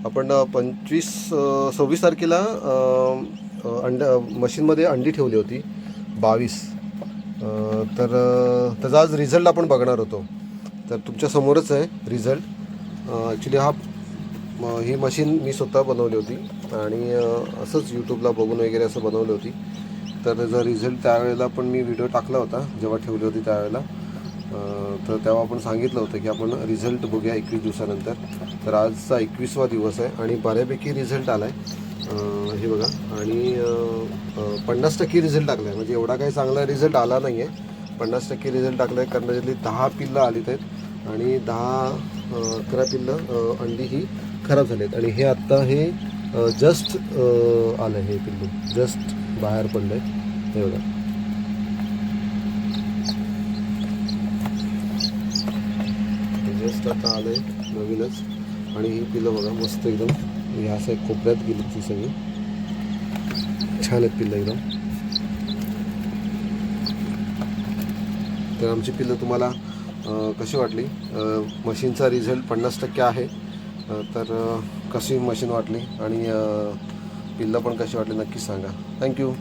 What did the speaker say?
आपण 26 तारखेला मशीनमध्ये अंडी ठेवली होती 22. तर त्याचा आज रिझल्ट आपण बघणार होतो. तर तुमच्या समोरच आहे रिझल्ट. ॲक्च्युली ही मशीन मी स्वतः बनवली होती आणि असंच यूट्यूबला बघून वगैरे असं बनवली होती. तर त्याचा रिझल्ट त्यावेळेला पण मी व्हिडिओ टाकला होता जेव्हा ठेवली होती त्यावेळेला. तर तेव्हा आपण सांगितलं होतं की आपण रिझल्ट बघूया 21 दिवसानंतर. तर आजचा 21वा दिवस आहे आणि बऱ्यापैकी रिझल्ट आला आहे. हे बघा. आणि 50% रिझल्ट टाकला आहे. म्हणजे एवढा काही चांगला रिझल्ट आला नाही आहे. 50% रिझल्ट टाकला आहे कारण त्याच्यातली 10 पिल्लं आलीत आहेत आणि 10-11 पिल्लं अंडी ही खराब झाली आहेत. आणि हे आत्ता हे जस्ट आलं आहे. हे पिल्लू जस्ट बाहेर पडलं आहे. हे बघा. जस्ट आता आलं आहे नवीनच. आणि ही पिल्लं बघा मस्त एकदम ह्या असं कोपऱ्यात गेली ती सगळी. छान आहेत पिल्लं एकदम. तर आमची पिल्लं तुम्हाला कशी वाटली? मशीनचा रिझल्ट 50% आहे. तर कशी मशीन वाटली आणि पिल्लं पण कशी वाटली नक्कीच सांगा. थँक्यू.